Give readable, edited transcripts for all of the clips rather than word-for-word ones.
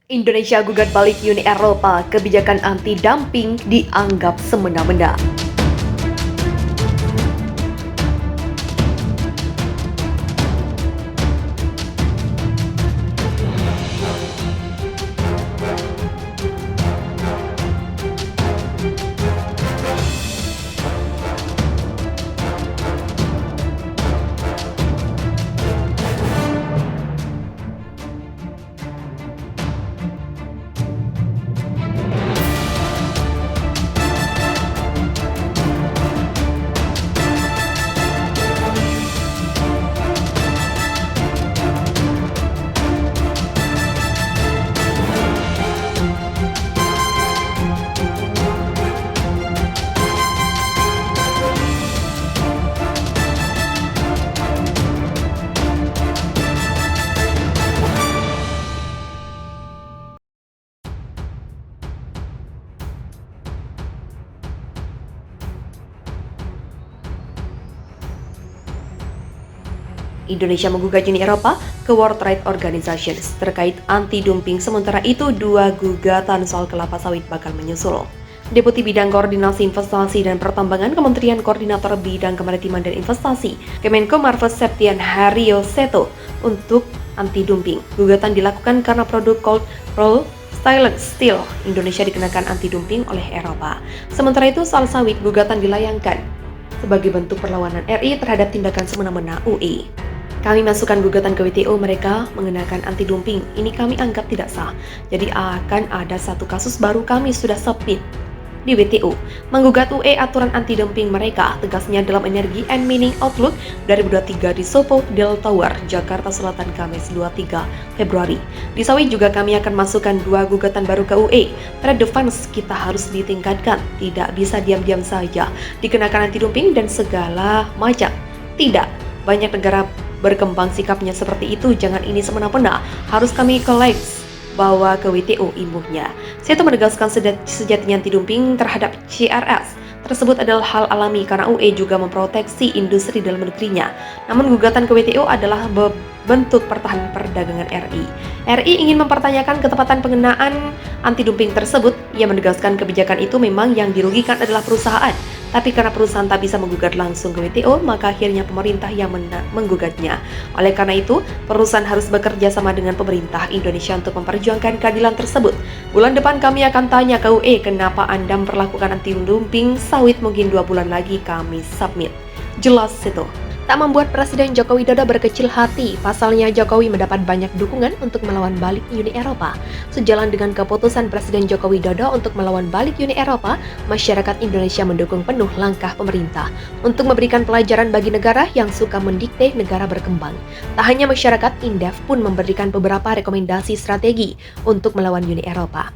Indonesia gugat balik Uni Eropa, kebijakan anti-dumping dianggap semena-mena. Indonesia menggugat Uni Eropa ke World Trade Organization terkait anti-dumping. Sementara itu, dua gugatan soal kelapa sawit bakal menyusul. Deputi Bidang Koordinasi Investasi dan Pertambangan Kementerian Koordinator Bidang Kemaritiman dan Investasi Kemenko Marves Septian Haryoseto untuk anti-dumping. Gugatan dilakukan karena produk cold roll stainless steel Indonesia dikenakan anti-dumping oleh Eropa. Sementara itu, soal sawit, gugatan dilayangkan sebagai bentuk perlawanan RI terhadap tindakan semena-mena UE. Kami masukkan gugatan ke WTO, mereka mengenakan anti-dumping. Ini kami anggap tidak sah. Jadi akan ada satu kasus baru, kami sudah submit di WTO. Menggugat UE aturan anti-dumping mereka, tegasnya dalam Energy and Mining Outlook 2023 di Sopo Del Tower, Jakarta Selatan, Kamis 23 Februari. Di sawit juga kami akan masukkan dua gugatan baru ke UE. Trade defense kita harus ditingkatkan, tidak bisa diam-diam saja dikenakan anti-dumping dan segala macam. Tidak, banyak negara berkembang sikapnya seperti itu, jangan ini semena-mena, harus kami collect bawa ke WTO imbuhnya. Seto menegaskan sejatinya anti-dumping terhadap CRS tersebut adalah hal alami karena UE juga memproteksi industri dalam negerinya. Namun gugatan ke WTO adalah bentuk pertahanan perdagangan RI. RI ingin mempertanyakan ketepatan pengenaan anti-dumping tersebut. Ia menegaskan kebijakan itu memang yang dirugikan adalah perusahaan. Tapi karena perusahaan tak bisa menggugat langsung ke WTO, maka akhirnya pemerintah yang menggugatnya. Oleh karena itu, perusahaan harus bekerja sama dengan pemerintah Indonesia untuk memperjuangkan keadilan tersebut. Bulan depan kami akan tanya ke UE, kenapa Anda memperlakukan anti-dumping sawit, mungkin 2 bulan lagi kami submit. Jelas itu. Tak membuat Presiden Joko Widodo berkecil hati, pasalnya Jokowi mendapat banyak dukungan untuk melawan balik Uni Eropa. Sejalan dengan keputusan Presiden Joko Widodo untuk melawan balik Uni Eropa, masyarakat Indonesia mendukung penuh langkah pemerintah untuk memberikan pelajaran bagi negara yang suka mendikte negara berkembang. Tak hanya masyarakat, Indef pun memberikan beberapa rekomendasi strategi untuk melawan Uni Eropa.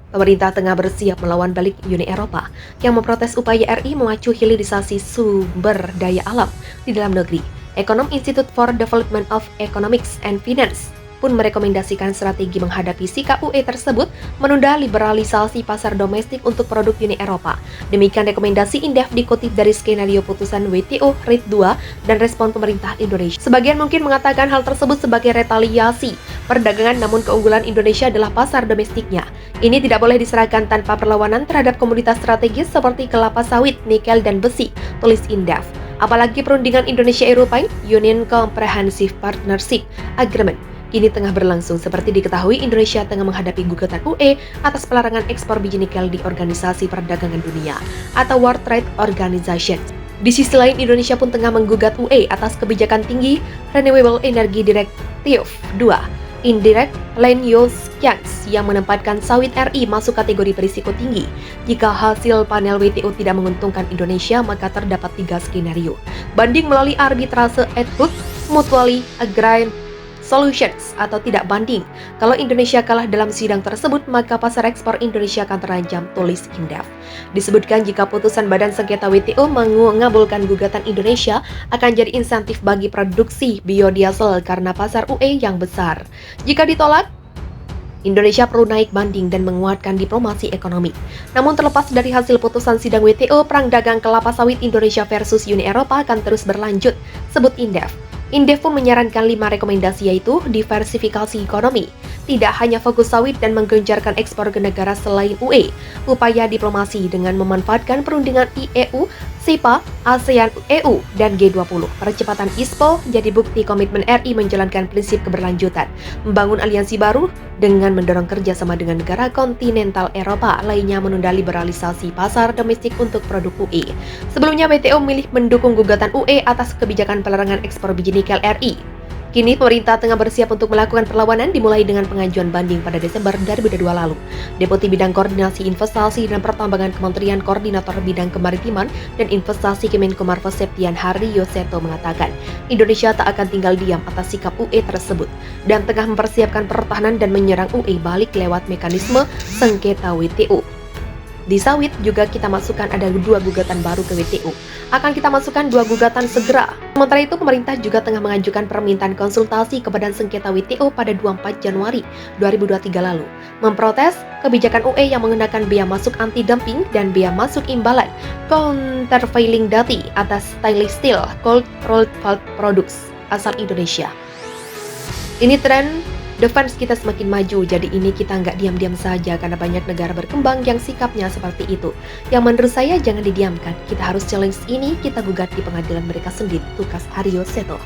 Pemerintah tengah bersiap melawan balik Uni Eropa yang memprotes upaya RI memacu hilirisasi sumber daya alam di dalam negeri. Ekonom Institute for Development of Economics and Finance pun merekomendasikan strategi menghadapi sikap UE tersebut, menunda liberalisasi pasar domestik untuk produk Uni Eropa. Demikian rekomendasi Indef dikutip dari skenario putusan WTO RIT 2 dan respon pemerintah Indonesia. Sebagian mungkin mengatakan hal tersebut sebagai retaliasi perdagangan, namun keunggulan Indonesia adalah pasar domestiknya. Ini tidak boleh diserahkan tanpa perlawanan terhadap komoditas strategis seperti kelapa sawit, nikel, dan besi, tulis Indef. Apalagi perundingan Indonesia-Eropa Union Comprehensive Partnership Agreement kini tengah berlangsung. Seperti diketahui, Indonesia tengah menghadapi gugatan UE atas pelarangan ekspor biji nikel di Organisasi Perdagangan Dunia atau World Trade Organization. Di sisi lain, Indonesia pun tengah menggugat UE atas kebijakan tinggi Renewable Energy Directive 2 Indirect Land Use Tax yang menempatkan sawit RI masuk kategori berisiko tinggi. Jika hasil panel WTO tidak menguntungkan Indonesia, maka terdapat 3 skenario. Banding melalui arbitrase Equitable Mutually Agreed Solutions atau tidak banding. Kalau Indonesia kalah dalam sidang tersebut, maka pasar ekspor Indonesia akan terancam, tulis Indef. Disebutkan jika putusan Badan Sengketa WTO mengabulkan gugatan Indonesia, akan jadi insentif bagi produksi biodiesel karena pasar UE yang besar. Jika ditolak, Indonesia perlu naik banding dan menguatkan diplomasi ekonomi. Namun terlepas dari hasil putusan sidang WTO, perang dagang kelapa sawit Indonesia versus Uni Eropa akan terus berlanjut, sebut Indef. Indef pun menyarankan 5 rekomendasi, yaitu diversifikasi ekonomi, tidak hanya fokus sawit dan menggencarkan ekspor ke negara selain UE, upaya diplomasi dengan memanfaatkan perundingan IEU, SEPA, ASEAN, EU, dan G20. Percepatan ISPO jadi bukti komitmen RI menjalankan prinsip keberlanjutan, membangun aliansi baru dengan mendorong kerjasama dengan negara kontinental Eropa, lainnya menunda liberalisasi pasar domestik untuk produk UE. Sebelumnya WTO memilih mendukung gugatan UE atas kebijakan pelarangan ekspor biji nikel RI. Kini pemerintah tengah bersiap untuk melakukan perlawanan dimulai dengan pengajuan banding pada Desember 2022 lalu. Deputi Bidang Koordinasi Investasi dan Pertambangan Kementerian Koordinator Bidang Kemaritiman dan Investasi Kemenko Marves Septian Haryo Seto mengatakan, Indonesia tak akan tinggal diam atas sikap UE tersebut dan tengah mempersiapkan pertahanan dan menyerang UE balik lewat mekanisme sengketa WTO. Di sawit juga kita masukkan ada 2 gugatan baru ke WTO. Akan kita masukkan 2 gugatan segera. Sementara itu, pemerintah juga tengah mengajukan permintaan konsultasi ke Badan Sengketa WTO pada 24 Januari 2023 lalu. Memprotes kebijakan UE yang mengenakan bea masuk anti-dumping dan bea masuk imbalan countervailing duty atas stainless steel cold rolled pulp products asal Indonesia. Ini tren defense kita semakin maju, jadi ini kita nggak diam-diam saja karena banyak negara berkembang yang sikapnya seperti itu. Yang menurut saya jangan didiamkan, kita harus challenge ini, kita gugat di pengadilan mereka sendiri, tukas Haryo Seto.